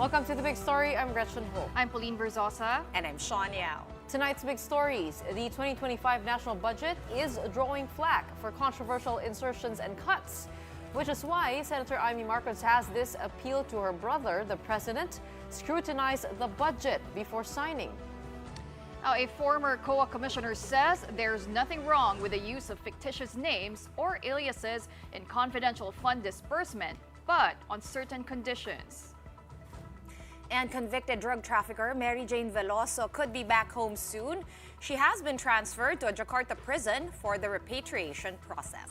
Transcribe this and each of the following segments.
Welcome to The Big Story. I'm Gretchen Ho. I'm Pauline Berzosa. And I'm Sean Yao. Tonight's big stories. The 2025 national budget is drawing flack for controversial insertions and cuts, which is why Senator Amy Marcos has this appeal to her brother, the president, scrutinize the budget before signing. Now, a former COA commissioner says there's nothing wrong with the use of fictitious names or aliases in confidential fund disbursement, but on certain conditions. And convicted drug trafficker Jane Veloso could be back home soon. She has been transferred to a Jakarta prison for the repatriation process.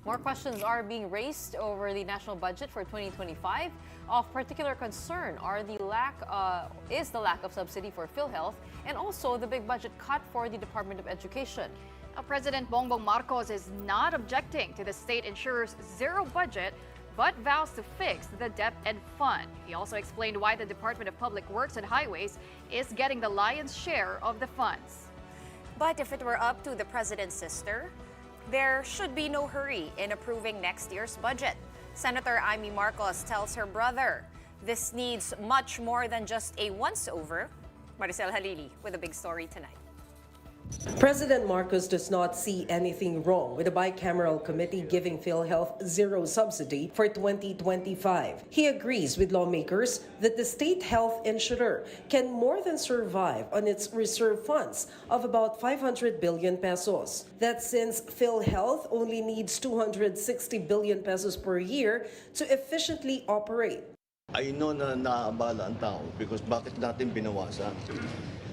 More questions are being raised over the national budget for 2025. Of particular concern are the lack of subsidy for PhilHealth and also the big budget cut for the Department of Education. Now, President Bongbong Marcos is not objecting to the state insurer's zero budget, but vows to fix the DepEd fund. He also explained why the Department of Public Works and Highways is getting the lion's share of the funds. But if it were up to the president's sister, there should be no hurry in approving next year's budget. Senator Amy Marcos tells her brother this needs much more than just a once-over. Maricel Halili with a big story tonight. President Marcos does not see anything wrong with the bicameral committee giving PhilHealth zero subsidy for 2025. He agrees with lawmakers that the state health insurer can more than survive on its reserve funds of about 500 billion pesos. That's since PhilHealth only needs 260 billion pesos per year to efficiently operate. I know na naaabala ang tao because bakit natin binawasan?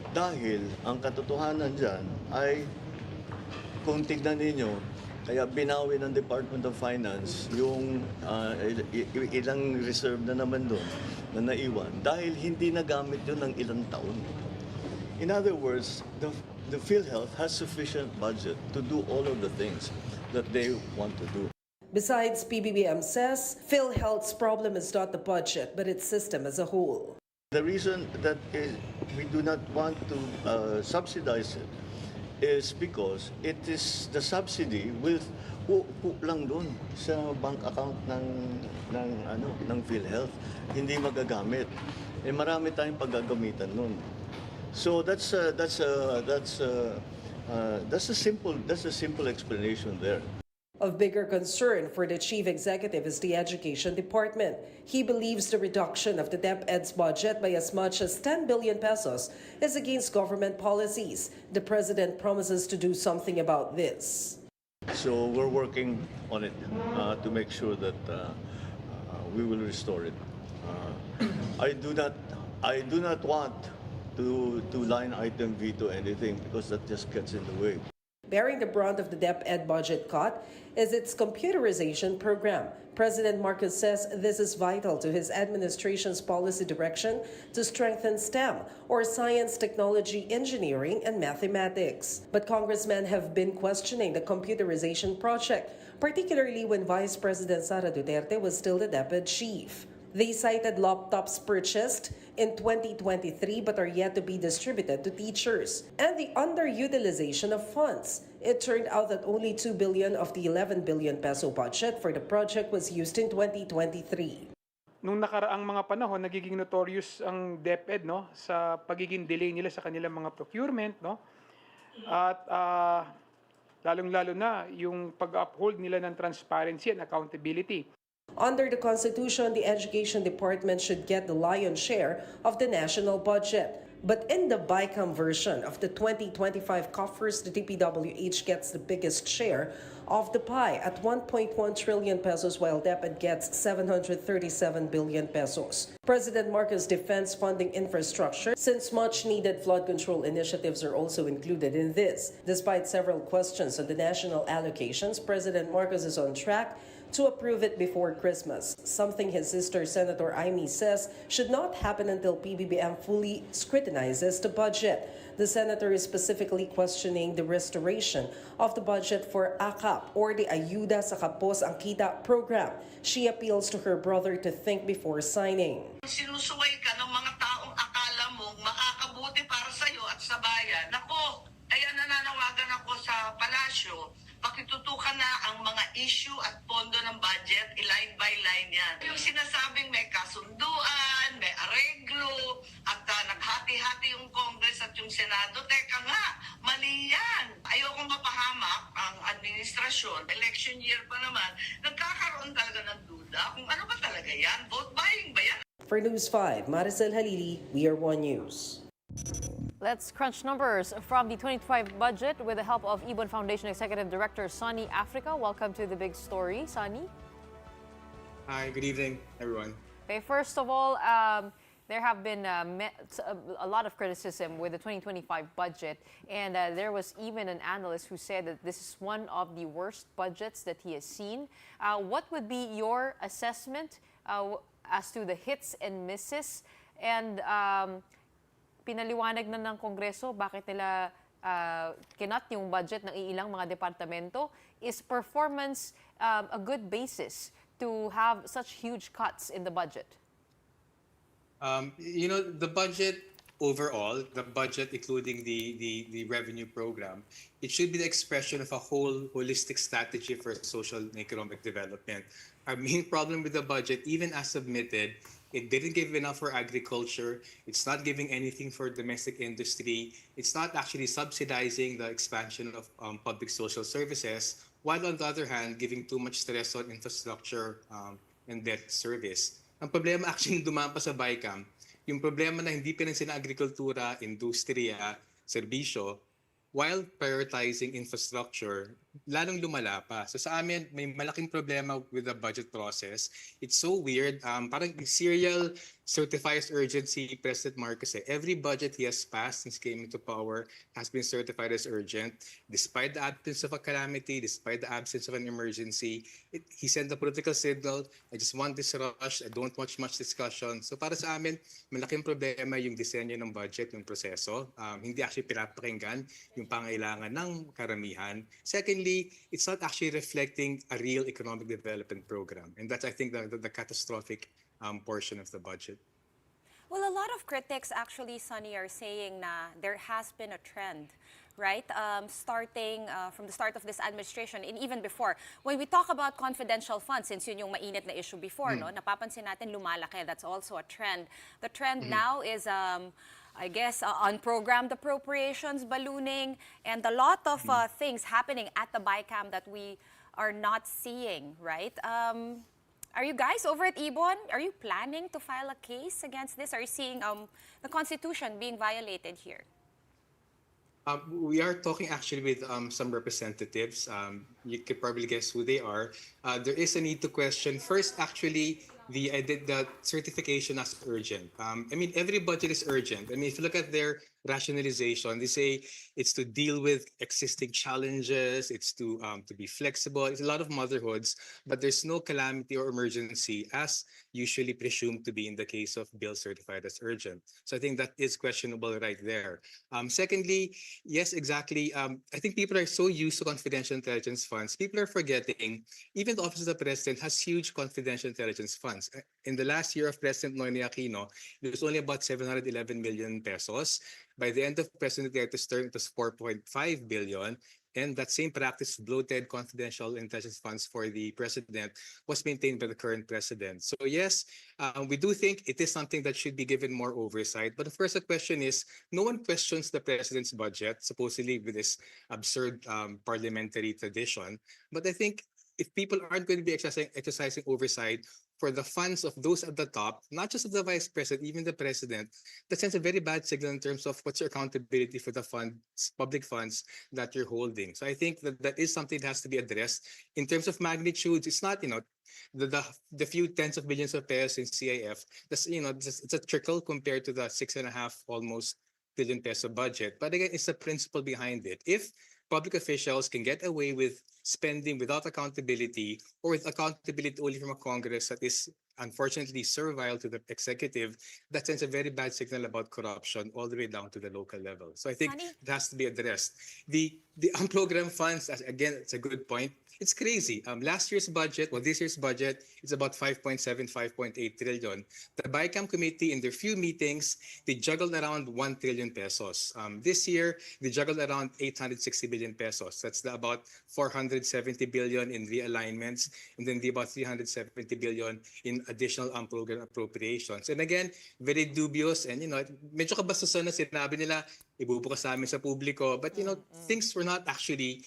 Dahil ang katotohanan dyan ay kung tignan ninyo, kaya binawi ng Department of Finance yung ilang reserve na naman doon na naiwan dahil hindi nagamit yun ng ilang taon. In other words, the PhilHealth has sufficient budget to do all of the things that they want to do. Besides, PBBM says PhilHealth's problem is not the budget, but its system as a whole. The reason that we do not want to subsidize it is because it is the subsidy will hook lang doon sa bank account ng PhilHealth, hindi magagamit. Eh marami tayong paggagamitan noon. So that's a simple explanation there. Of bigger concern for the chief executive is the Education Department. He believes the reduction of the DepEd's budget by as much as 10 billion pesos is against government policies. The president promises to do something about this. So we're working on it to make sure that we will restore it. I do not want to line item veto anything because that just gets in the way. Bearing the brunt of the DepEd budget cut is its computerization program. President Marcos says this is vital to his administration's policy direction to strengthen STEM, or science, technology, engineering, and mathematics. But congressmen have been questioning the computerization project, particularly when Vice President Sara Duterte was still the DepEd chief. They cited laptops purchased in 2023 but are yet to be distributed to teachers, and the underutilization of funds. It turned out that only 2 billion of the 11 billion peso budget for the project was used in 2023. Nung nakaraang mga panahon, nagiging notorious ang DepEd, no, sa pagiging delay nila sa kanilang mga procurement, no? At lalong-lalo na yung pag-uphold nila ng transparency and accountability. Under the Constitution, the Education Department should get the lion's share of the national budget. But in the BICAM version of the 2025 coffers, the DPWH gets the biggest share of the pie at 1.1 trillion pesos, while DepEd gets 737 billion pesos. President Marcos defends funding infrastructure since much-needed flood control initiatives are also included in this. Despite several questions on the national allocations, President Marcos is on track to approve it before Christmas, something his sister Senator Amy says should not happen until PBBM fully scrutinizes the budget. The senator is specifically questioning the restoration of the budget for AKAP, or the Ayuda sa Kapos ang Kita program. She appeals to her brother to think before signing. Sinusuway ka ng mga taong akala mo makakabuti para sa iyo at sa bayan. Nako, ayan timeline yan. Yung sinasabing may kasunduan, may areglo, at naghati-hati yung Congress at yung Senado, teka nga, mali yan. Ayokong mapahamak ang administrasyon. Election year pa naman, nagkakaroon talaga ng duda kung ano ba talaga yan. Vote buying ba yan? For News 5, Maricel Halili, We Are One News. Let's crunch numbers from the 2025 budget with the help of Ibon Foundation Executive Director Sonny Africa. Welcome to the big story, Sonny. Hi, good evening, everyone. Okay, first of all, there have been a lot of criticism with the 2025 budget, and there was even an analyst who said that this is one of the worst budgets that he has seen. What would be your assessment as to the hits and misses? And pinaliwanag na ng Kongreso bakit nila kinat yung budget ng ilang mga departamento. Is performance a good basis to have such huge cuts in the budget? The budget overall, the budget including the revenue program, it should be the expression of a whole holistic strategy for social and economic development. Our main problem with the budget, even as submitted, it didn't give enough for agriculture. It's not giving anything for domestic industry. It's not actually subsidizing the expansion of public social services, while on the other hand, giving too much stress on infrastructure and debt service. Ang problema actually dumaan pa sa BICAM, yung problema na hindi pinansin ang agrikultura, industriya, serbisyo, while prioritizing infrastructure, lalong lumala pa. So sa amin, may malaking problema with the budget process. It's so weird. Parang serial certifies urgency, President Marcos. Every budget he has passed since he came into power has been certified as urgent. Despite the absence of a calamity, despite the absence of an emergency, he sent a political signal, I just want this rush, I don't want much discussion. So para sa amin, malaking problema yung disenyo ng budget, yung proseso. Hindi actually pinapakinggan yung pangailangan ng karamihan. Secondly, it's not actually reflecting a real economic development program. And that's, I think, the catastrophic portion of the budget. Well, a lot of critics actually, Sonny, are saying na there has been a trend, right? Starting from the start of this administration and even before. When we talk about confidential funds, since yun yung mainit na issue before, no, napapansin natin lumalaki. That's also a trend. The trend now is, I guess, unprogrammed appropriations ballooning and a lot of things happening at the BICAM that we are not seeing, right? Are you guys over at Ibon? Are you planning to file a case against this? Are you seeing the Constitution being violated here? We are talking actually with some representatives. You could probably guess who they are. There is a need to question first, actually, the certification as urgent. I mean, every budget is urgent. I mean, if you look at their rationalization, they say it's to deal with existing challenges, it's to be flexible. It's a lot of motherhoods, but there's no calamity or emergency as usually presumed to be in the case of bills certified as urgent. So I think that is questionable right there. Secondly, yes, exactly. I think people are so used to confidential intelligence funds. People are forgetting even the Office of the President has huge confidential intelligence funds. In the last year of President Noynoy Aquino, it was only about 711 million pesos. By the end of President Duterte's term, it was 4.5 billion. And that same practice, bloated confidential intelligence funds for the president, was maintained by the current president. So yes, we do think it is something that should be given more oversight. But of course, the question is, no one questions the president's budget, supposedly with this absurd parliamentary tradition. But I think if people aren't going to be exercising oversight for the funds of those at the top, not just of the vice president, even the president, that sends a very bad signal in terms of what's your accountability for the funds, public funds that you're holding. So I think that is something that has to be addressed. In terms of magnitudes, it's not, the few tens of billions of pesos in CIF. That's, it's a trickle compared to the 6.5 almost billion peso budget. But again, it's the principle behind it. If public officials can get away with spending without accountability, or with accountability only from a Congress that is unfortunately servile to the executive, that sends a very bad signal about corruption all the way down to the local level. So I think it has to be addressed. The unprogrammed funds, again, it's a good point. It's crazy. Last year's budget, well, this year's budget, is about 5.7, 5.8 trillion. The BICAM committee, in their few meetings, they juggled around 1 trillion pesos. This year, they juggled around 860 billion pesos. That's about 470 billion in realignments, and then the about 370 billion in additional program appropriations. And again, very dubious, and medyo kabastusan na sinabi nila, ibubukas namin sa publiko. But things were not actually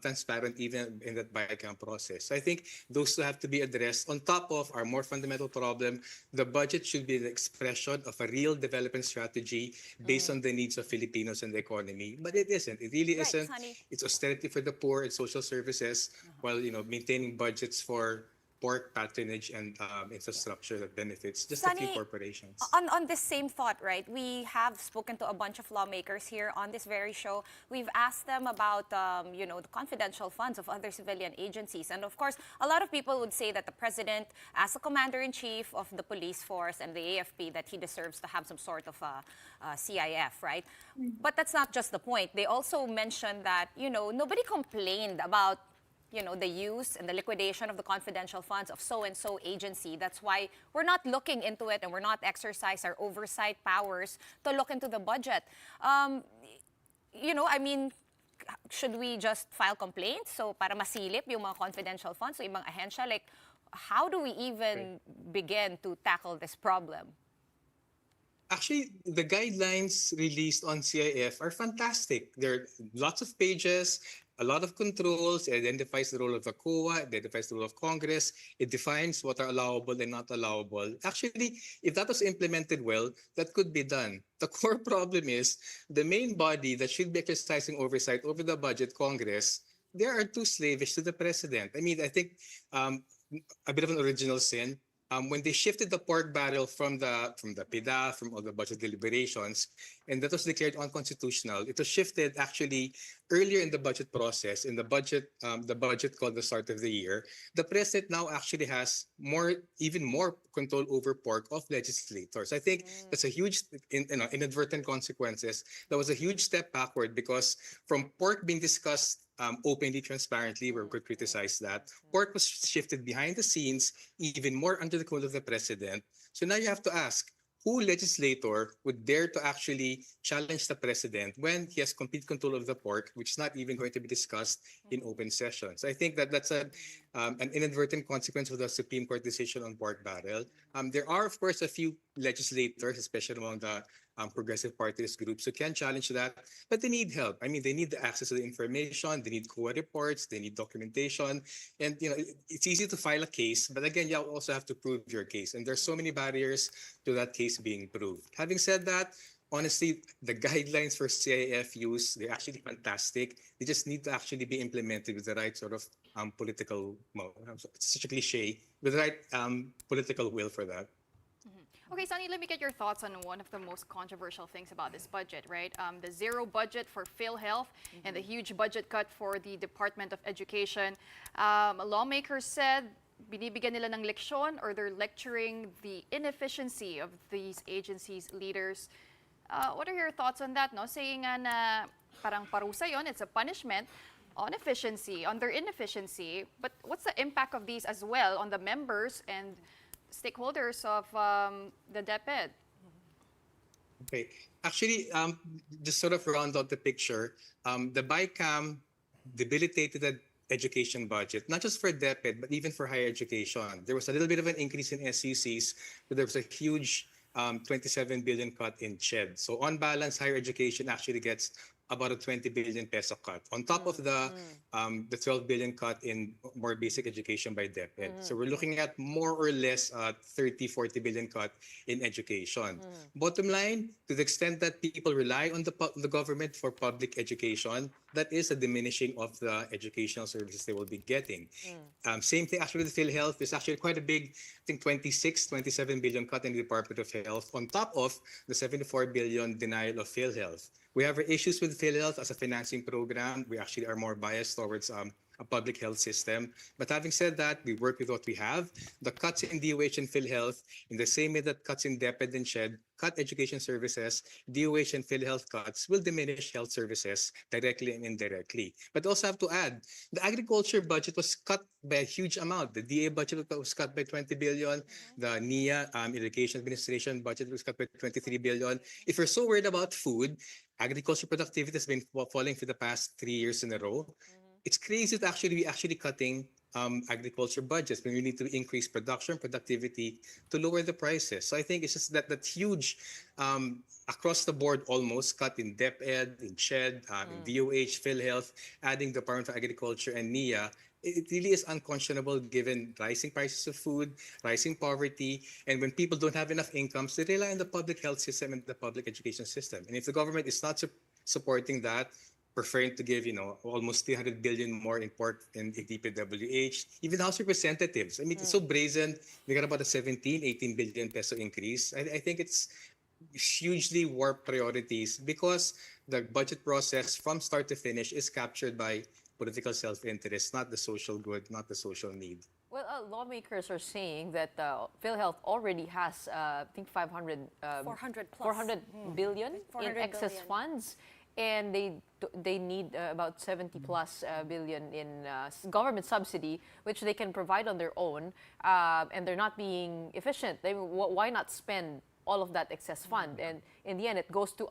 transparent even in that BICAM process. So I think those two have to be addressed. On top of our more fundamental problem, the budget should be the expression of a real development strategy based on the needs of Filipinos and the economy. But it isn't. It really isn't. Sunny. It's austerity for the poor and social services while maintaining budgets for pork patronage and infrastructure that benefits just a few Sunny, corporations. On this same thought, right? We have spoken to a bunch of lawmakers here on this very show. We've asked them about, the confidential funds of other civilian agencies. And of course, a lot of people would say that the president, as the commander-in-chief of the police force and the AFP, that he deserves to have some sort of a CIF, right? But that's not just the point. They also mentioned that, nobody complained about the use and the liquidation of the confidential funds of so-and-so agency. That's why we're not looking into it and we're not exercise our oversight powers to look into the budget. Should we just file complaints so para masilip yung mga confidential funds so ibang ahensya? Like, how do we even begin to tackle this problem? Actually, the guidelines released on CIF are fantastic. There are lots of pages, a lot of controls. It identifies the role of the COA, it identifies the role of Congress, it defines what are allowable and not allowable. Actually, if that was implemented well, that could be done. The core problem is the main body that should be exercising oversight over the budget, Congress, they are too slavish to the president. I mean, I think a bit of an original sin. When they shifted the pork barrel from the PIDA, from all the budget deliberations, and that was declared unconstitutional, it was shifted actually earlier in the budget process, in the budget called the start of the year. The president now actually has even more control over pork of legislators. I think that's a huge, inadvertent consequences. That was a huge step backward because from pork being discussed openly, transparently, where we could criticize that, pork was shifted behind the scenes, even more under the control of the president. So now you have to ask, who legislator would dare to actually challenge the president when he has complete control of the pork, which is not even going to be discussed in open session? So I think that's an inadvertent consequence of the Supreme Court decision on pork barrel. There are, of course, a few legislators, especially among the progressive parties groups, who can challenge that, but they need help. I mean, they need the access to the information, they need COA reports, they need documentation, and it's easy to file a case, but again, you also have to prove your case, and there's so many barriers to that case being proved. Having said that, honestly, the guidelines for CIF use, they're actually fantastic. They just need to actually be implemented with the right sort of political, it's such a cliche, with the right political will for that. Okay, Sunny, let me get your thoughts on one of the most controversial things about this budget, right? The zero budget for PhilHealth and the huge budget cut for the Department of Education. Lawmakers said binibigyan nila ng leksyon or they're lecturing the inefficiency of these agencies' leaders. What are your thoughts on that? No, saying na parang parusa yon, it's a punishment on their inefficiency. But what's the impact of these as well on the members and stakeholders of the DepEd? Okay. Actually, just sort of round out the picture, the BICAM debilitated the education budget, not just for DepEd, but even for higher education. There was a little bit of an increase in SUCs, but there was a huge 27 billion cut in CHED. So on balance, higher education actually gets about a 20 billion peso cut on top of the 12 billion cut in more basic education by DepEd. So we're looking at more or less 30, 40 billion cut in education. Bottom line, to the extent that people rely on the government for public education, that is a diminishing of the educational services they will be getting. Same thing actually with PhilHealth. There's actually quite a big, I think 27 billion cut in the Department of Health on top of the 74 billion denial of PhilHealth. We have issues with PhilHealth as a financing program. We actually are more biased towards a public health system. But having said that, we work with what we have. The cuts in DOH and PhilHealth, in the same way that cuts in DepEd and SHED cut education services, DOH and PhilHealth cuts will diminish health services directly and indirectly. But also have to add, the agriculture budget was cut by a huge amount. The DA budget was cut by 20 billion. The NIA, Irrigation Administration budget was cut by 23 billion. If we're so worried about food, agriculture productivity has been falling for the past 3 years in a row. It's crazy to actually be cutting agriculture budgets when we need to increase productivity to lower the prices. So I think it's just that huge across the board almost cut in DepEd, in SHED, in DOH, PhilHealth, adding the Department for Agriculture and NIA. It really is unconscionable given rising prices of food, rising poverty, and when people don't have enough incomes, they rely on the public health system and the public education system. And if the government is not supporting that, preferring to give, almost 300 billion more in DPWH, even House Representatives. I mean, it's so brazen. They got about a 18 billion peso increase. I think it's hugely warped priorities because the budget process from start to finish is captured by political self-interest, not the social good, not the social need. Well, lawmakers are saying that PhilHealth already has, I think, 400 plus. 400 billion in 400 excess billion. funds, and they need about 70 plus billion in government subsidy, which they can provide on their own, and they're not being efficient. Why not spend all of that excess fund? And in the end, it goes to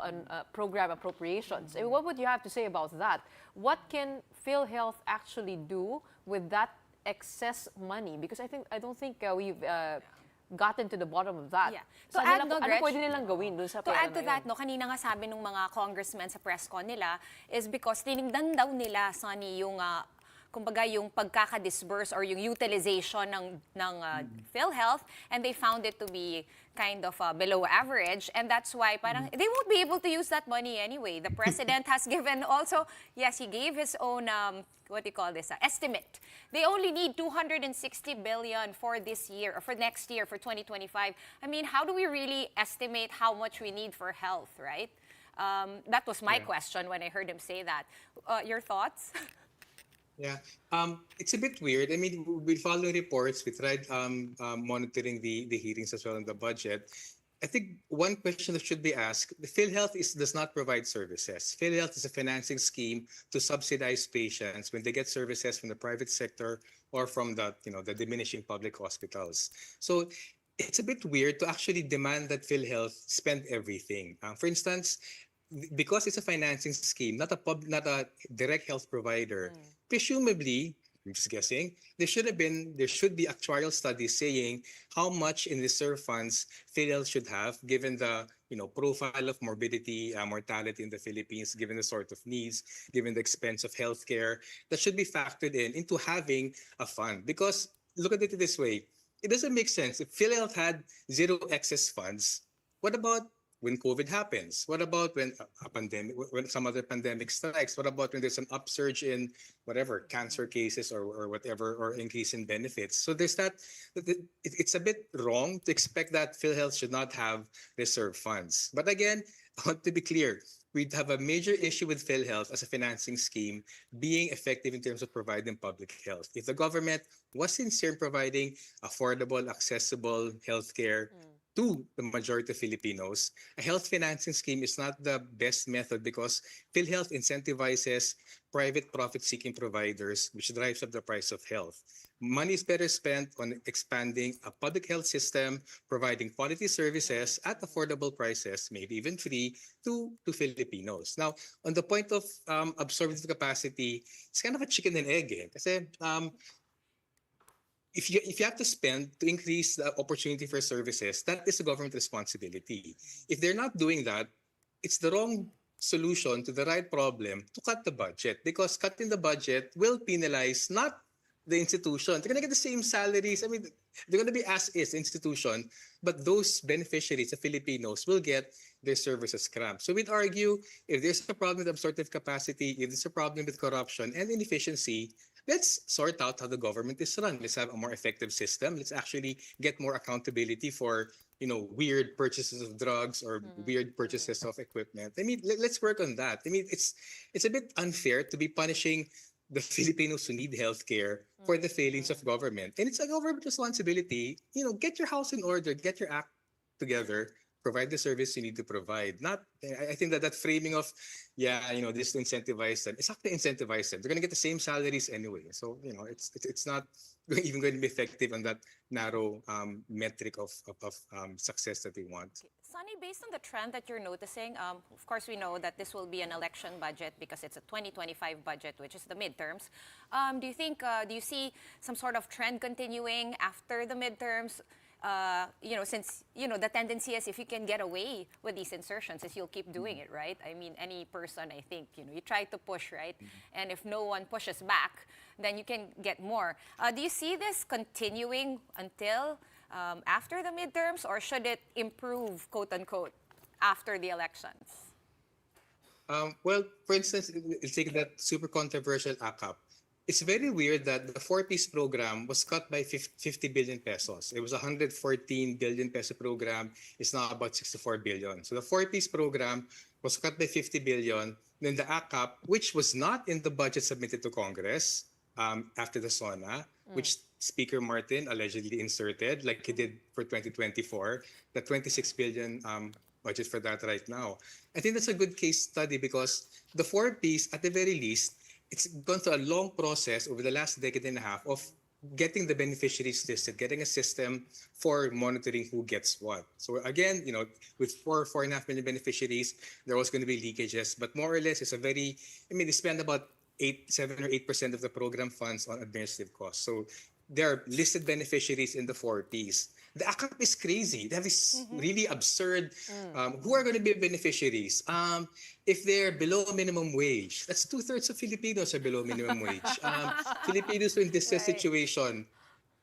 program appropriations. I mean, what would you have to say about that? What can PhilHealth actually do with that excess money? Because I don't think we've gotten to the bottom of that. Yeah. So To add, ano Gretch, pwede nilang gawin dun sa To pera add to na that, yun? kanina nga sabi ng mga congressmen sa press con nila is because tinignan daw nila, Sonny, yung kumbaga yung pagkaka-disburse or yung utilization ng PhilHealth, and they found it to be kind of below average, and that's why parang they won't be able to use that money anyway. The president has given also, yes, he gave his own estimate. They only need 260 billion for this year or for next year, for 2025. I mean, how do we really estimate how much we need for health, right? That was my question when I heard him say that. Your thoughts? Yeah, it's a bit weird. I mean, we follow reports. We tried monitoring the hearings as well on the budget. I think one question that should be asked: the PhilHealth does not provide services. PhilHealth is a financing scheme to subsidize patients when they get services from the private sector or from the diminishing public hospitals. So it's a bit weird to actually demand that PhilHealth spend everything. For instance, because it's a financing scheme, not a direct health provider, presumably, I'm just guessing, there should be actuarial studies saying how much in reserve funds PhilHealth should have, given the profile of morbidity, mortality in the Philippines, given the sort of needs, given the expense of healthcare. That should be factored into having a fund. Because look at it this way, it doesn't make sense. If PhilHealth had zero excess funds, what about when COVID happens? What about when a pandemic, when some other pandemic strikes? What about when there's an upsurge in whatever cancer cases or whatever, or increase in benefits? So there's that. It's a bit wrong to expect that PhilHealth should not have reserve funds. But again, I want to be clear. We'd have a major issue with PhilHealth as a financing scheme being effective in terms of providing public health. If the government was sincere in providing affordable, accessible healthcare to the majority of Filipinos, a health financing scheme is not the best method because PhilHealth incentivizes private profit-seeking providers, which drives up the price of health. Money is better spent on expanding a public health system, providing quality services at affordable prices, maybe even free, to Filipinos. Now, on the point of absorptive capacity, it's kind of a chicken and egg. Kasi, if you have to spend to increase the opportunity for services, that is a government responsibility. If they're not doing that, it's the wrong solution to the right problem to cut the budget, because cutting the budget will penalize not the institution. They're going to get the same salaries. I mean, they're going to be as is institution, but those beneficiaries, the Filipinos, will get their services cramped. So we'd argue, if there's a problem with absorptive capacity, if there's a problem with corruption and inefficiency, let's sort out how the government is run. Let's have a more effective system. Let's actually get more accountability for, weird purchases of drugs or weird purchases of equipment. I mean, let's work on that. I mean, it's a bit unfair to be punishing the Filipinos who need healthcare for the failings of government. And it's a government responsibility, get your house in order, get your act together, provide the service you need to provide. Not, I think that framing of, this to incentivize them, it's not to incentivize them. They're going to get the same salaries anyway. So, it's not even going to be effective on that narrow metric of success that they want. Sunny, based on the trend that you're noticing, of course we know that this will be an election budget because it's a 2025 budget, which is the midterms. Do you see some sort of trend continuing after the midterms? Since, the tendency is if you can get away with these insertions is you'll keep doing it, right? I mean, any person, I think, you try to push, right? And if no one pushes back, then you can get more. Do you see this continuing until after the midterms, or should it improve, quote unquote, after the elections? Well, for instance, let's take that super controversial ACAP. It's very weird that the four-piece program was cut by 50 billion pesos. It was a 114 billion peso program. It's now about 64 billion. So the four-piece program was cut by 50 billion. Then the ACAP, which was not in the budget submitted to Congress after the SONA, which Speaker Martin allegedly inserted, like he did for 2024, the 26 billion budget for that right now. I think that's a good case study because the four-piece, at the very least, it's gone through a long process over the last decade and a half of getting the beneficiaries listed, getting a system for monitoring who gets what. So again, with 4.5 million beneficiaries, there was going to be leakages, but more or less, it's they spend about 7 or 8% of the program funds on administrative costs. So there are listed beneficiaries in the four-piece. The ACAP is crazy. They have this really absurd, who are going to be beneficiaries? If they're below minimum wage, that's 2/3 of Filipinos are below minimum wage. Filipinos in distress situation.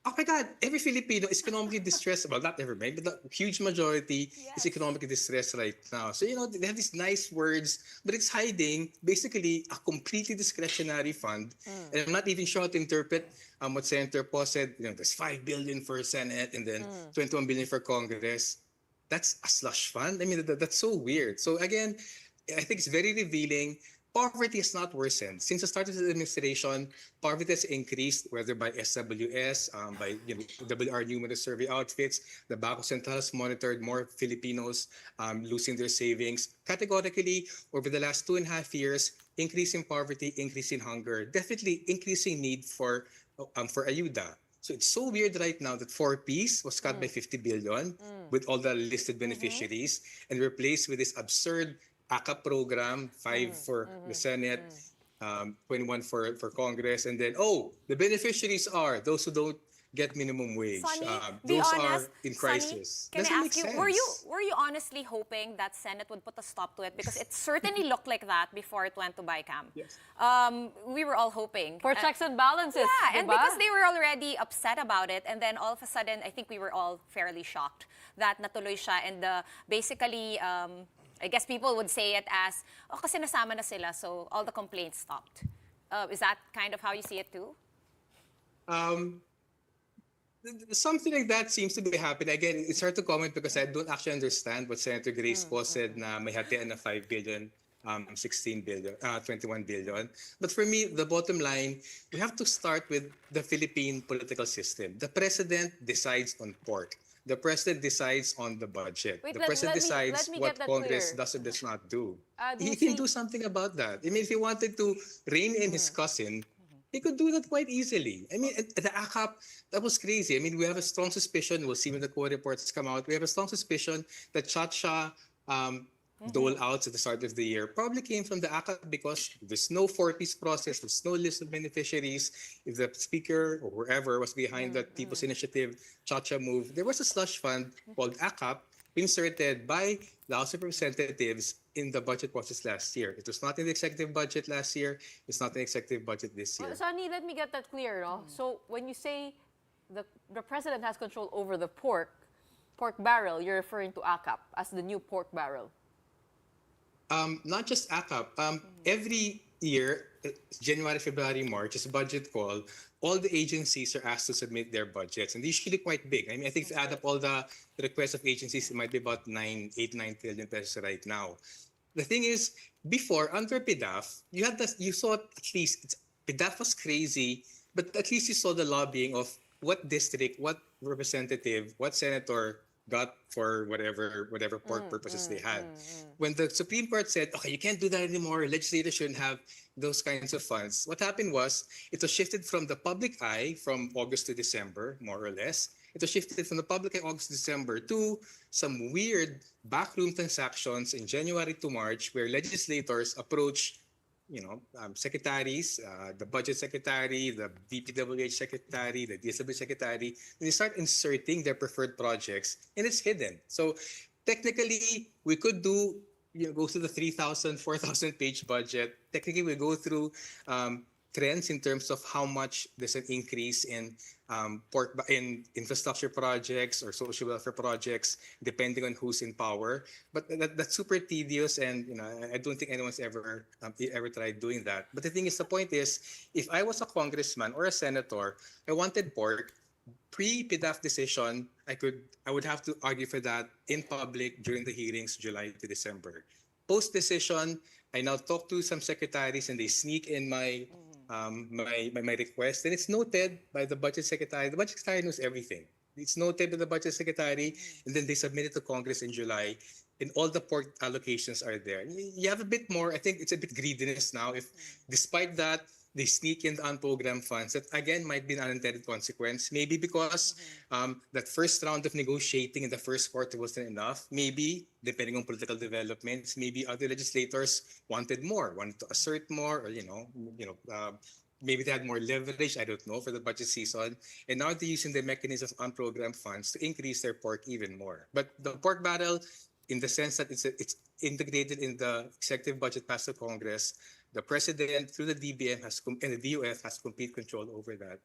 Oh my God, every Filipino is economically distressed. Well, not everybody, but the huge majority is economically distressed right now. So, they have these nice words, but it's hiding basically a completely discretionary fund. And I'm not even sure how to interpret what Senator Po said. There's 5 billion for Senate and then 21 billion for Congress. That's a slush fund. That's so weird. So again, I think it's very revealing. Poverty has not worsened. Since the start of the administration, poverty has increased, whether by SWS, by WR numerous survey outfits. The Bangko Sentral has monitored more Filipinos losing their savings. Categorically, over the last 2.5 years, increasing poverty, increasing hunger, definitely increasing need for ayuda. So it's so weird right now that four-piece was cut by 50 billion with all the listed beneficiaries and replaced with this absurd ACAP program, 5 for the Senate, 21 for Congress, and then, the beneficiaries are those who don't get minimum wage. Sunny, those honest, are in crisis. Sunny, can Doesn't I make ask you, sense. were you honestly hoping that Senate would put a stop to it? Because it certainly looked like that before it went to BICAM. Yes. We were all hoping. For checks and balances, Yeah, and diba? because they were already upset about it, and then all of a sudden, I think we were all fairly shocked that natuloy siya, and basically, I guess people would say it as, kasi nasama na sila, so all the complaints stopped. Is that kind of how you see it too? Something like that seems to be happening. Again, it's hard to comment because I don't actually understand what Senator Grace Poe said na may hatian na 5 billion, 16 billion, 21 billion. But for me, the bottom line, we have to start with the Philippine political system. The president decides on pork. The president decides on the budget. Wait, the let president me decides get what that Congress clear. does or does not do. Do He you can see- do something about that. If he wanted to rein in his cousin, he could do that quite easily. The ACAP, that was crazy. We have a strong suspicion, we'll see when the core reports come out, we have a strong suspicion that Chacha dole outs at the start of the year probably came from the ACAP because there's no four-piece process, there's no list of beneficiaries. If the speaker or whoever was behind that People's Initiative Chacha move, there was a slush fund called ACAP inserted by the House of Representatives in the budget process last year. It was not in the executive budget last year. It's not in the executive budget this year. Sunny, let me get that clear, no? So when you say the president has control over the pork barrel, you're referring to ACAP as the new pork barrel. Not just ACAP. Every year, January, February, March, is a budget call. All the agencies are asked to submit their budgets, and they're usually quite big. I think if you add up all the requests of agencies, it might be about 9 trillion pesos right now. The thing is, before, under PDAF, you saw at least That was crazy, but at least you saw the lobbying of what district, what representative, what senator got for whatever purposes they had. When the Supreme Court said, okay, you can't do that anymore, legislators shouldn't have those kinds of funds, what happened was it was shifted from the public eye from August to December, more or less. It was shifted from the public eye August to December to some weird backroom transactions in January to March where legislators approach secretaries, the budget secretary, the DPWH secretary, the DSWD secretary, they start inserting their preferred projects and it's hidden. So technically, we could go through the 3,000, 4,000 page budget. Technically, we go through trends in terms of how much there's an increase in in infrastructure projects or social welfare projects, depending on who's in power. But that's super tedious, and I don't think anyone's ever tried doing that. But the thing is, the point is, if I was a congressman or a senator, I wanted pork. Pre-PDAF decision, I would have to argue for that in public during the hearings, July to December. Post decision, I now talk to some secretaries and they sneak in my request, and it's noted by the budget secretary. The budget secretary knows everything. It's noted by the budget secretary, and then they submit it to Congress in July, and all the pork allocations are there. You have a bit more. I think it's a bit greediness now. If despite that, they sneak in the unprogrammed funds, that again might be an unintended consequence. Maybe because that first round of negotiating in the first quarter wasn't enough. Maybe, depending on political developments, maybe other legislators wanted to assert more, or maybe they had more leverage, I don't know, for the budget season. And now they're using the mechanism of unprogrammed funds to increase their pork even more. But the pork battle, in the sense that it's integrated in the executive budget passed to Congress, the president through the DBM and the DOF has complete control over that.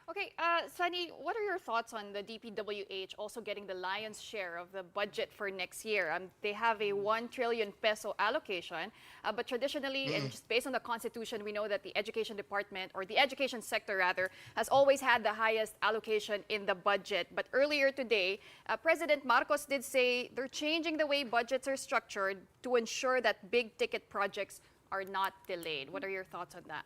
Okay, Sunny, what are your thoughts on the DPWH also getting the lion's share of the budget for next year? They have a 1 trillion peso allocation, but traditionally, and just based on the Constitution, we know that the education department, or the education sector rather, has always had the highest allocation in the budget. But earlier today, President Marcos did say they're changing the way budgets are structured to ensure that big ticket projects are not delayed. What are your thoughts on that?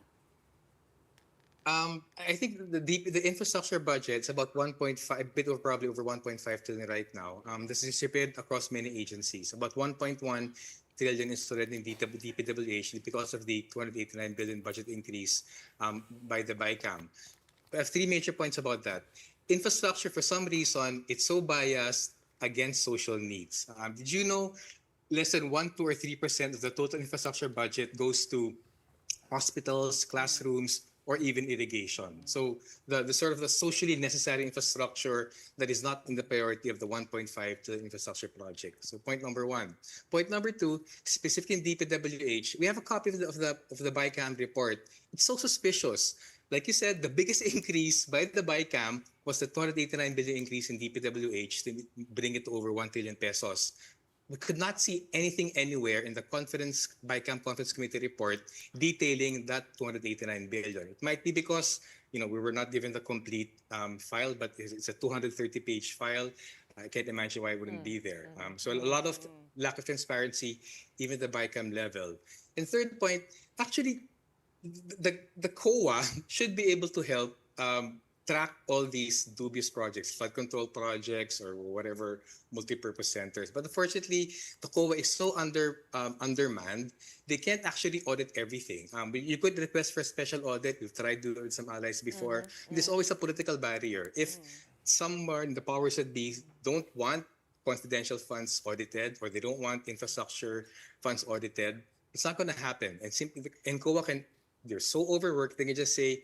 I think the infrastructure budget is about 1.5, bit or probably over 1.5 trillion right now. This is distributed across many agencies. About 1.1 trillion is already in DPWH because of the 289 billion budget increase by the BICAM. I have three major points about that. Infrastructure, for some reason, it's so biased against social needs. Did you know less than 1, 2, or 3% of the total infrastructure budget goes to hospitals, classrooms, or even irrigation? So the sort of the socially necessary infrastructure that is not in the priority of the 1.5 to the infrastructure project. So point number one. Point number two, specifically in DPWH, we have a copy of the BICAM report. It's so suspicious. Like you said, the biggest increase by the BICAM was the 289 billion increase in DPWH to bring it to over 1 trillion pesos. We could not see anything anywhere in the BICAM Conference Committee report detailing that 289 billion. It might be because we were not given the complete file, but it's a 230-page file. I can't imagine why it wouldn't be there. So a lot of lack of transparency, even at the BICAM level. And third point, actually, the COA should be able to help track all these dubious projects, flood control projects or whatever multi-purpose centers. But unfortunately, the COA is so undermanned, they can't actually audit everything. You could request for a special audit. We've tried to do it with some allies before. There's always a political barrier. If somewhere in the powers that be don't want confidential funds audited, or they don't want infrastructure funds audited, it's not going to happen. And COA they're so overworked, they can just say,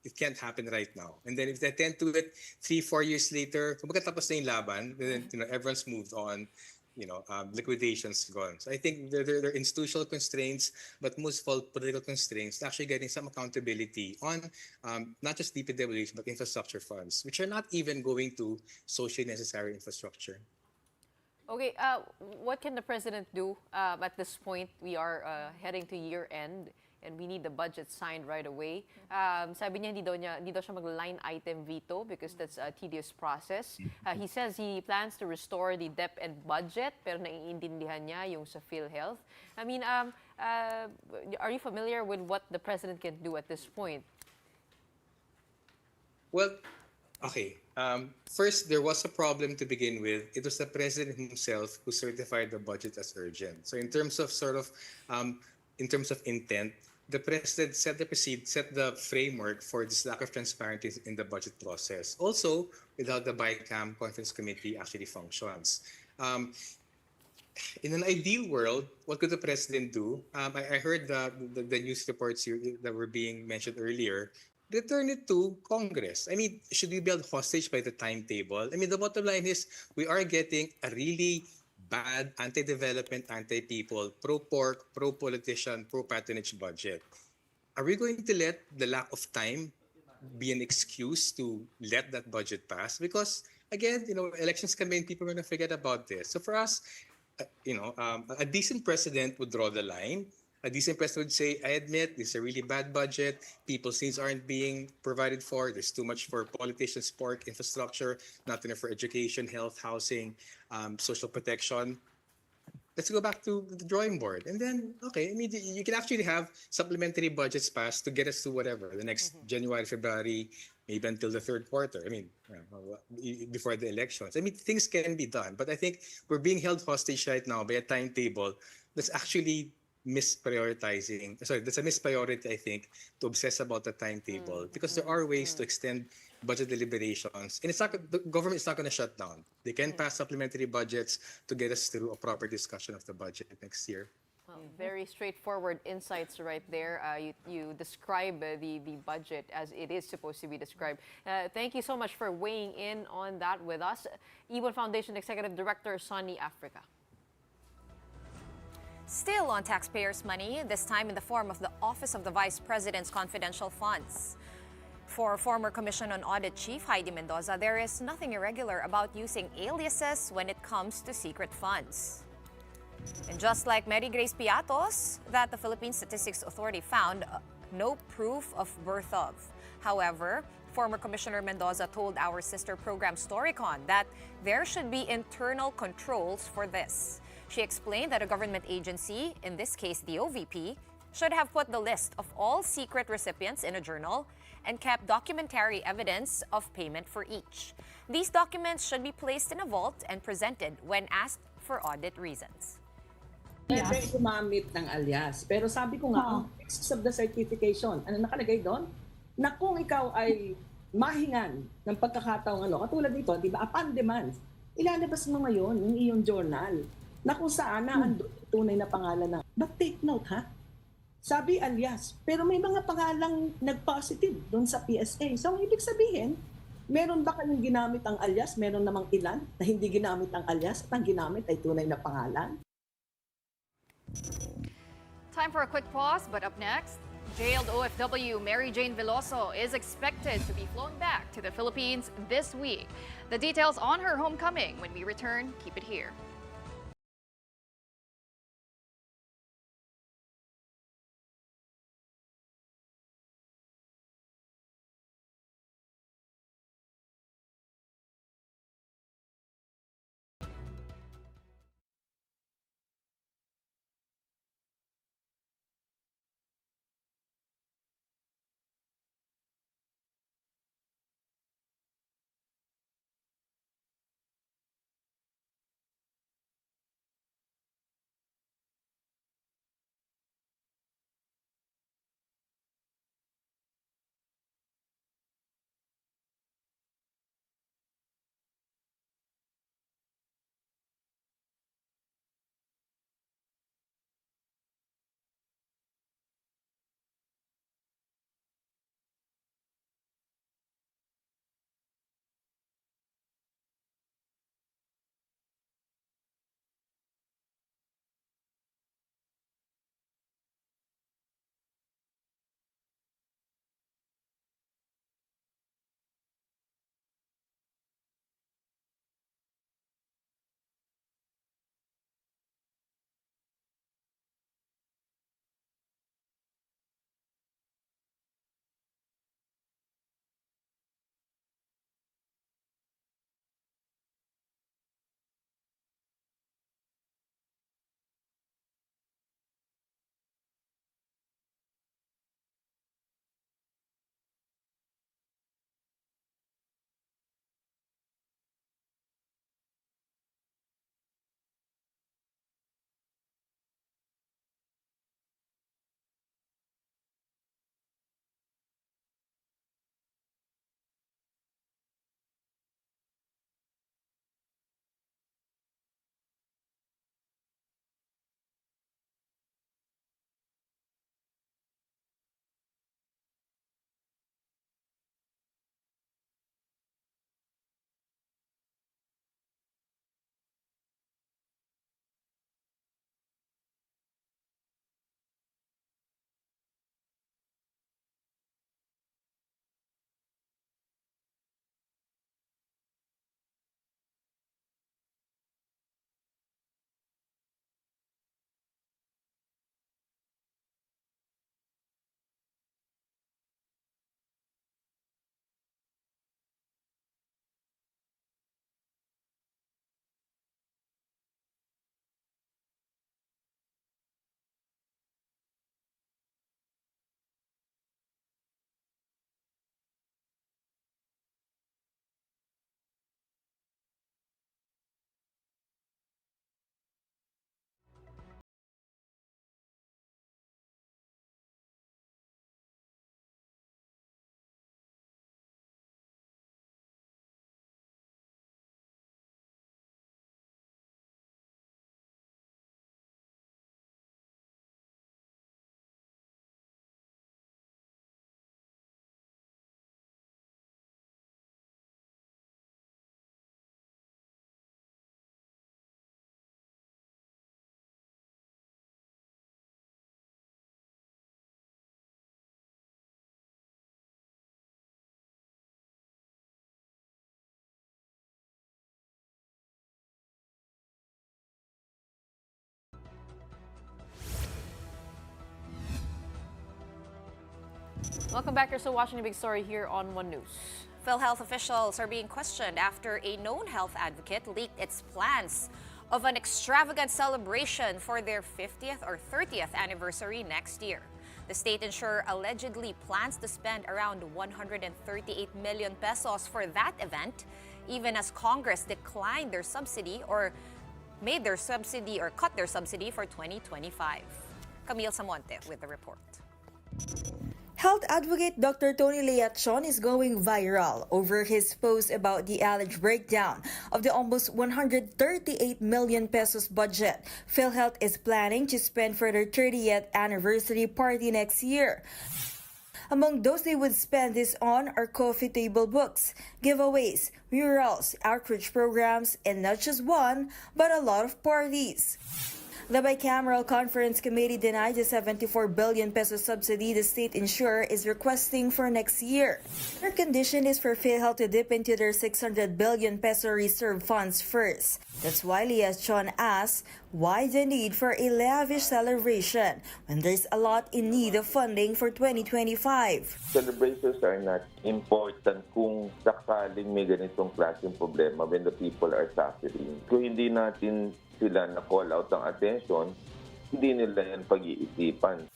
it can't happen right now. And then if they attend to it 3-4 years later, tapos na yung laban, then everyone's moved on, liquidation's gone. So I think there are institutional constraints, but most of all political constraints, actually getting some accountability on not just DPWH, but infrastructure funds, which are not even going to socially necessary infrastructure. Okay, what can the president do at this point? We are heading to year end, and we need the budget signed right away. Sabi niya, hindi daw siya mag-line item veto because that's a tedious process. He says he plans to restore the DepEd budget, pero naiintindihan niya yung sa PhilHealth. I mean, Are you familiar with what the president can do at this point? Well, okay. First, there was a problem to begin with. It was the president himself who certified the budget as urgent. So, in terms of in terms of intent, the president set the framework for this lack of transparency in the budget process. Also, without the BICAM conference committee actually functions. In an ideal world, what could the president do? I heard the news reports that were being mentioned earlier. Return it to Congress. I mean, should we be held hostage by the timetable? I mean, the bottom line is we are getting a really bad anti-development, anti-people, pro-pork, pro-politician, pro-patronage budget. Are we going to let the lack of time be an excuse to let that budget pass? Because again, elections come in, people are going to forget about this. So for us, a decent president would draw the line. A decent president would say, I admit this is a really bad budget. People's needs aren't being provided for. There's too much for politicians, pork, infrastructure, not enough for education, health, housing, social protection. Let's go back to the drawing board. And then, okay, I mean, you can actually have supplementary budgets passed to get us to whatever, the next January, February, maybe until the third quarter. I mean, before the elections. I mean, things can be done. But I think we're being held hostage right now by a timetable that's actually misprioritizing. Sorry, that's a mispriority, I think, to obsess about the timetable. Because there are ways to extend budget deliberations. And the government is not going to shut down. They can pass supplementary budgets to get us through a proper discussion of the budget next year. Well, very straightforward insights right there. You describe the budget as it is supposed to be described. Thank you so much for weighing in on that with us. Ibon Foundation Executive Director, Sonny Africa. Still on taxpayers' money, this time in the form of the Office of the Vice President's confidential funds. For former Commission on Audit Chief Heidi Mendoza, there is nothing irregular about using aliases when it comes to secret funds. And just like Mary Grace Piatos, that the Philippine Statistics Authority found no proof of birth of. However, former Commissioner Mendoza told our sister program Storycon that there should be internal controls for this. She explained that a government agency, in this case the OVP, should have put the list of all secret recipients in a journal and kept documentary evidence of payment for each. These documents should be placed in a vault and presented when asked for audit reasons. Pwede gumamit ng alias. Pero sabi ko nga, ang basis of the certification, ano nakalagay doon? Na kung ikaw ay mahingan ng pagkakataong katulad dito, di ba, upon demand, ilalabas mo ngayon yung iyong journal na kung saan na ang tunay na pangalan na. But take note, ha? Sabi alias, pero may mga pangalang nag-positive doon sa PSA. So, ibig sabihin, meron ba kayong ginamit ang alias? Meron namang ilan na hindi ginamit ang alias at ang ginamit ay tunay na pangalan? Time for a quick pause, but up next, jailed OFW Mary Jane Veloso is expected to be flown back to the Philippines this week. The details on her homecoming when we return. Keep it here. Welcome back. You're still watching the big story here on One News. PhilHealth officials are being questioned after a known health advocate leaked its plans of an extravagant celebration for their 50th or 30th anniversary next year. The state insurer allegedly plans to spend around 138 million pesos for that event, even as Congress declined their subsidy or made their subsidy or cut their subsidy for 2025. Camille Samonte with the report. Health advocate Dr. Tony Leachon is going viral over his post about the alleged breakdown of the almost 138 million pesos budget PhilHealth is planning to spend for their 30th anniversary party next year. Among those they would spend this on are coffee table books, giveaways, murals, outreach programs, and not just one, but a lot of parties. The bicameral conference committee denied the 74 billion peso subsidy the state insurer is requesting for next year. Their condition is for PhilHealth to dip into their 600 billion peso reserve funds first. That's why Leachon asks, why the need for a lavish celebration when there's a lot in need of funding for 2025? Celebrations are not important kung sakaling may ganitong klaseng problema when the people are suffering. Kung hindi natin sila na-call out ng attention, hindi nila yan pag-iisipan.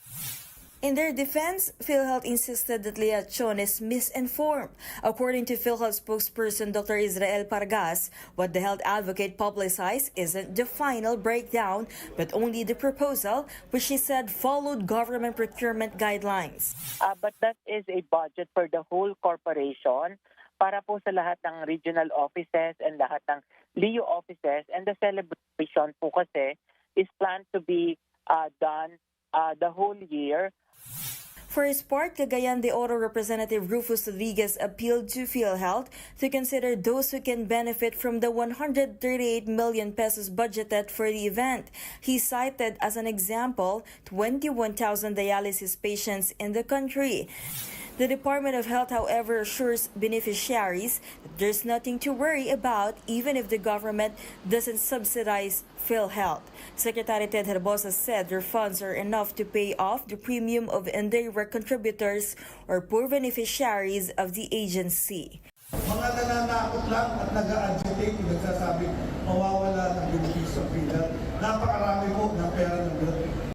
In their defense, PhilHealth insisted that Leachon is misinformed. According to PhilHealth spokesperson Dr. Israel Pargas, what the health advocate publicized isn't the final breakdown, but only the proposal, which he said followed government procurement guidelines. But that is a budget for the whole corporation para po sa lahat ng regional offices and lahat ng LEO offices. And the celebration po kasi is planned to be done the whole year. For his part, Cagayan de Oro Representative Rufus Rodriguez appealed to PhilHealth to consider those who can benefit from the 138 million pesos budgeted for the event. He cited as an example 21,000 dialysis patients in the country. The Department of Health, however, assures beneficiaries that there's nothing to worry about even if the government doesn't subsidize PhilHealth. Secretary Ted Herbosa said their funds are enough to pay off the premium of indirect contributors or poor beneficiaries of the agency. Mga nananakot lang at nag-a-agitate kung nagsasabing mawawala ng benepisyo ng PhilHealth. Napakarami po ng pera ng gobyerno.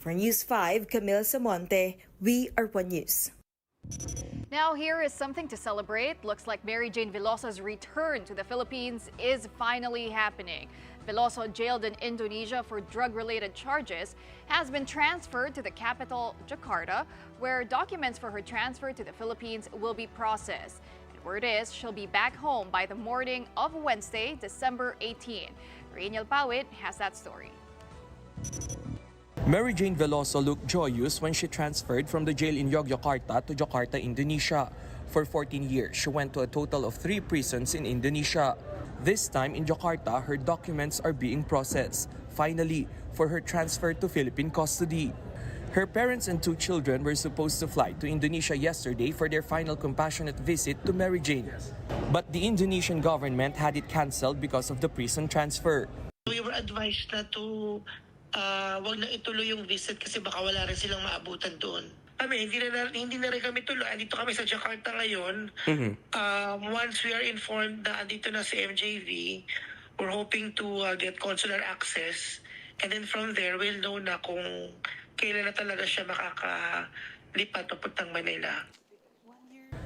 For News 5, Camille Samonte, we are One News. Now here is something to celebrate. Looks like Mary Jane Veloso's return to the Philippines is finally happening. Veloso, jailed in Indonesia for drug-related charges, has been transferred to the capital, Jakarta, where documents for her transfer to the Philippines will be processed. And word is she'll be back home by the morning of Wednesday, December 18. Rainiel Pawit has that story. Mary Jane Veloso looked joyous when she transferred from the jail in Yogyakarta to Jakarta, Indonesia. For 14 years, she went to a total of 3 prisons in Indonesia. This time in Jakarta, her documents are being processed, finally, for her transfer to Philippine custody. Her parents and 2 children were supposed to fly to Indonesia yesterday for their final compassionate visit to Mary Jane. But the Indonesian government had it cancelled because of the prison transfer. We were advised na to wag na ituloy yung visit kasi baka wala rin silang maabutan doon. Kami, hindi na rin kami tuloy. Andito kami sa Jakarta ngayon. Once we are informed na andito na si MJV, we're hoping to get consular access. And then from there, we'll know na kung kailan na talaga siya makakalipat papuntang Manila.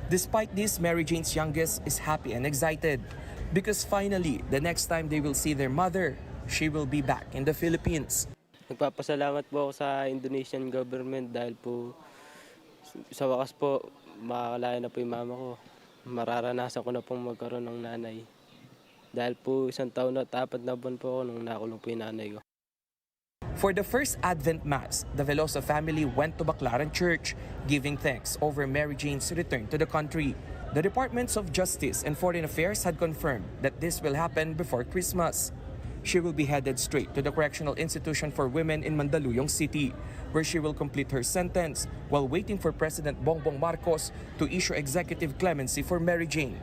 Despite this, Mary Jane's youngest is happy and excited because finally, the next time they will see their mother, she will be back in the Philippines. Nagpapasalamat po ako sa Indonesian government dahil po sa wakas po makakalaya na po yung mama ko. Mararanasan ko na pong magkaroon ng nanay. Dahil po 1 taon at 4 na buwan po ako nung nakulong po yung nanay ko. For the first Advent Mass, the Veloso family went to Baclaran Church, giving thanks over Mary Jane's return to the country. The Departments of Justice and Foreign Affairs had confirmed that this will happen before Christmas. She will be headed straight to the Correctional Institution for Women in Mandaluyong City, where she will complete her sentence while waiting for President Bongbong Marcos to issue executive clemency for Mary Jane.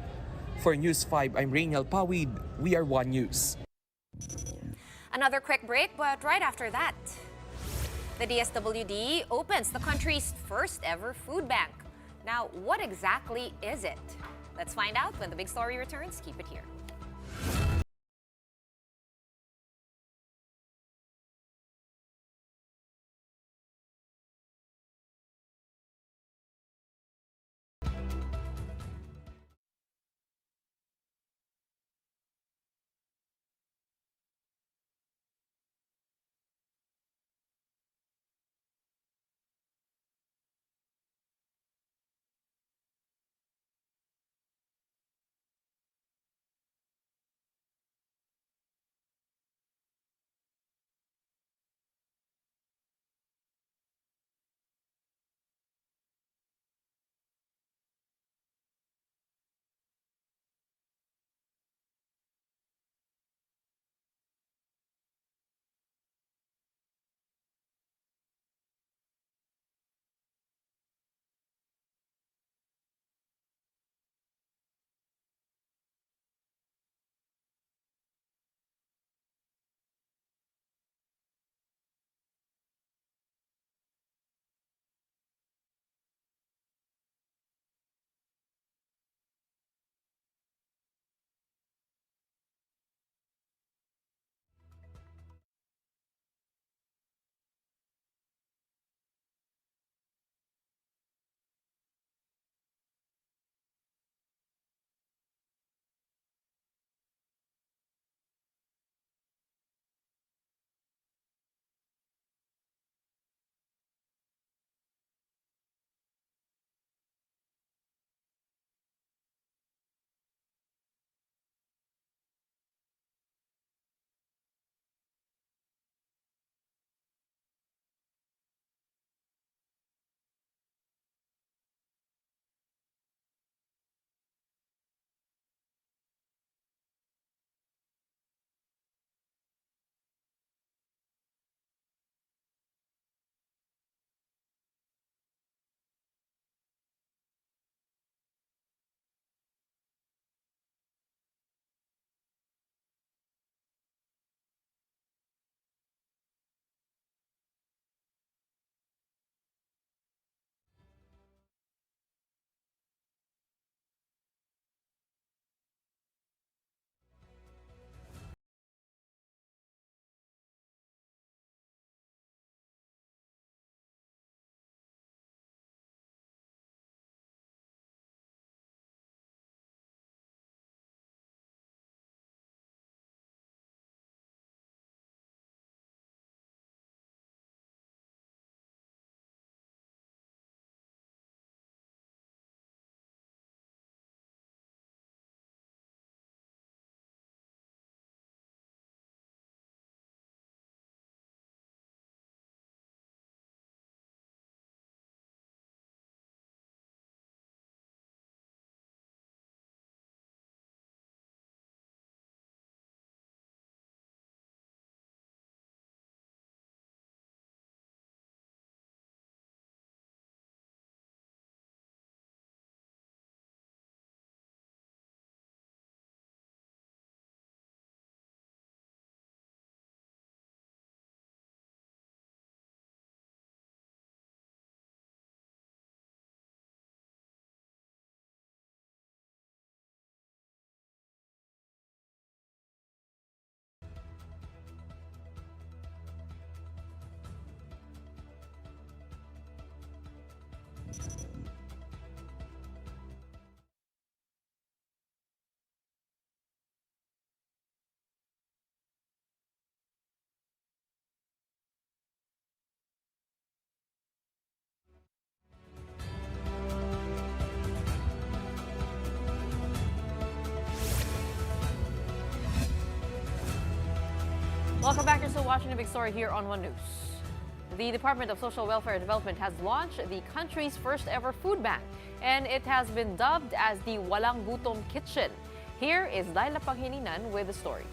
For News 5, I'm Rainiel Pawid. We are One News. Another quick break, but right after that. The DSWD opens the country's first ever food bank. Now, what exactly is it? Let's find out when the big story returns. Keep it here. Welcome back. You're still watching the big story here on One News. The Department of Social Welfare and Development has launched the country's first ever food bank, and it has been dubbed as the Walang Gutom Kitchen. Here is Laila Panghilinan with the story.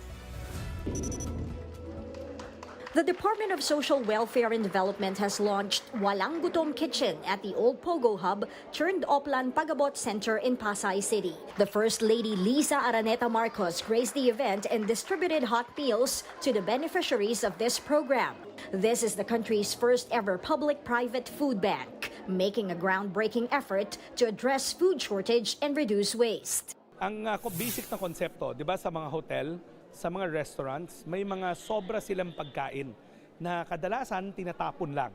The Department of Social Welfare and Development has launched Walang Gutom Kitchen at the Old Pogo Hub, turned Oplan Pagabot Center in Pasay City. The First Lady Liza Araneta Marcos graced the event and distributed hot meals to the beneficiaries of this program. This is the country's first ever public-private food bank, making a groundbreaking effort to address food shortage and reduce waste. Ang basic na konsepto, 'di ba, sa mga hotel, sa mga restaurants, may mga sobra silang pagkain na kadalasan tinatapon lang.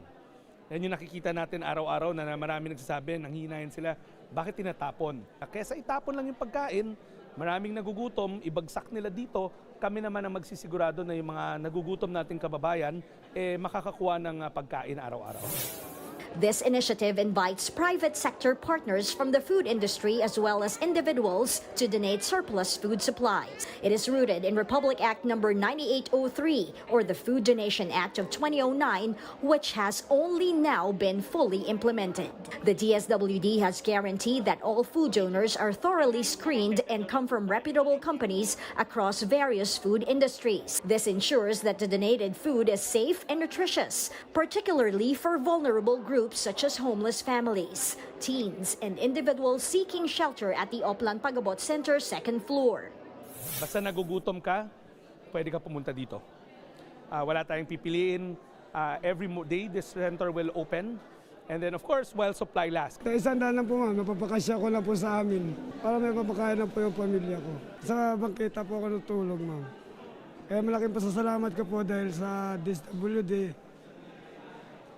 Yan yung nakikita natin araw-araw na marami nagsasabi, nanghihinayan sila, bakit tinatapon? Kesa itapon lang yung pagkain, maraming nagugutom, ibagsak nila dito, kami naman ang magsisigurado na yung mga nagugutom nating kababayan makakakuha ng pagkain araw-araw. This initiative invites private sector partners from the food industry as well as individuals to donate surplus food supplies. It is rooted in Republic Act number 9803 or the Food Donation Act of 2009, which has only now been fully implemented. The DSWD has guaranteed that all food donors are thoroughly screened and come from reputable companies across various food industries. This ensures that the donated food is safe and nutritious, particularly for vulnerable groups such as homeless families, teens, and individuals seeking shelter at the Oplan Pagabot Center second floor. Basta nagugutom ka, pwede ka pumunta dito. Wala tayong pipiliin. Every day, this center will open. And then, of course, while supply lasts. Isang daan lang po, ma'am. Napapakasya ko lang po sa amin para may papakain lang po yung pamilya ko. Sa bangketa po ako natulog, ma'am. Kaya malaking pasasalamat ko po dahil sa DSWD,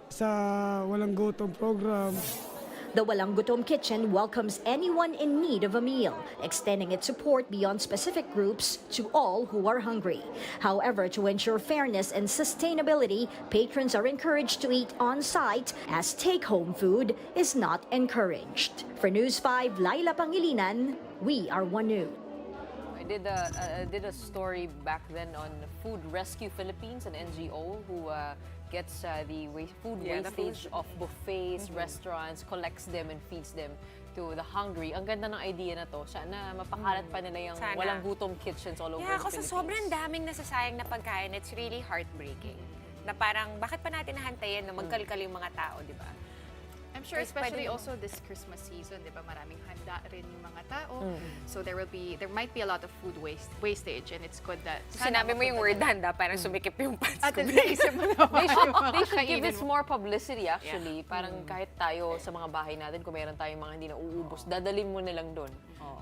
sa Walang Gutom program. The Walang Gutom Kitchen welcomes anyone in need of a meal, extending its support beyond specific groups to all who are hungry. However, to ensure fairness and sustainability, patrons are encouraged to eat on-site as take-home food is not encouraged. For News 5, Laila Pangilinan, we are One News. I did a story back then on Food Rescue Philippines, an NGO who gets the food wastage of buffets, restaurants, collects them and feeds them to the hungry. Ang ganda ng idea na to. Sana mapakalat pa nila yung walang gutom kitchens all over the Philippines. Kasi sobrang daming nasasayang na pagkain. It's really heartbreaking. Na parang, bakit pa natin nahantayin na magkalkal yung mga tao, di ba? I'm sure especially also this Christmas season, di ba, maraming handa rin yung mga tao. So there might be a lot of food wastage and it's good that... Sinabi mo yung word handa, parang sumikip yung pants ko. They should give this more publicity actually. Parang kahit tayo sa mga bahay natin, kung meron tayong mga hindi na uubos, dadalhin mo na lang doon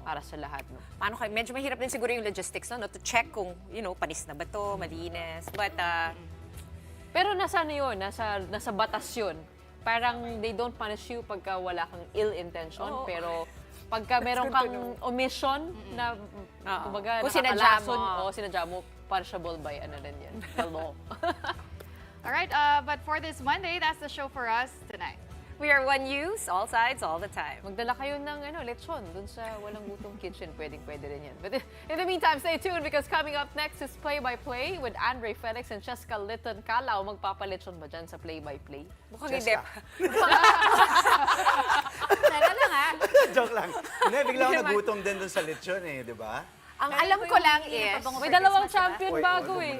para sa lahat. No? Paano kayo? Medyo mahirap din siguro yung logistics, no? To check kung, panis na ba to, malinis. But, pero nasa yun? Nasa batas yun. Parang they don't punish you pagka wala kang ill intention, pero pagka meron kang omission na kumbaga sinadya mo, punishable by the law. All right, but for this Monday, that's the show for us tonight. We are One News, all sides, all the time. Magdala kayo ng lechon dun sa Walang Gutom Kitchen. Pwede rin yan. But in the meantime, stay tuned because coming up next is Play-by-Play with Andre Felix and Cheska Litton Calao. Magpapalechon ba dyan sa Play-by-Play? Mukhang hindi. Tara na nga. Joke lang. Hindi, bigla ako nagutom din dun sa lechon di ba? Ang alam ko lang is, may dalawang champion bago eh.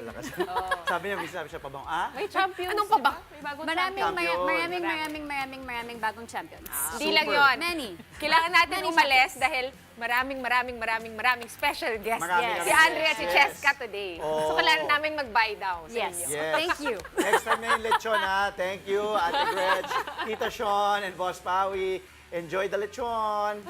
Sabi siya pabang, may champion. Anong pabang? Maraming bagong champions. Hindi lang yun. Many. Kailangan natin umalis dahil maraming special guests. Si Andrea at si Cheska today. So kailangan namin mag-buy down sa inyo. Thank you. Next time na yung lechon Thank you, Ate Gretch, Tita Sean, and Boss Pawi. Enjoy the lechon.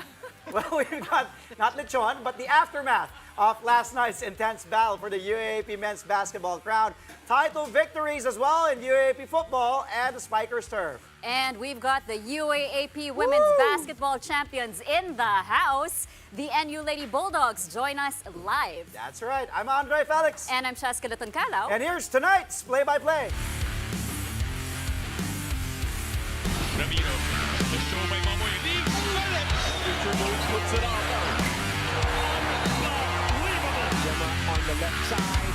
Well, we've got not lechon, but the aftermath of last night's intense battle for the UAAP men's basketball crown. Title victories as well in UAAP football and the Spikers turf. And we've got the UAAP women's basketball champions in the house. The NU Lady Bulldogs join us live. That's right. I'm Andre Felix. And I'm Cheska Litton Calao. And here's tonight's play-by-play. Ramiro, the show by Mamoy. Future moves puts it up. Unbelievable. Gemma on the left side.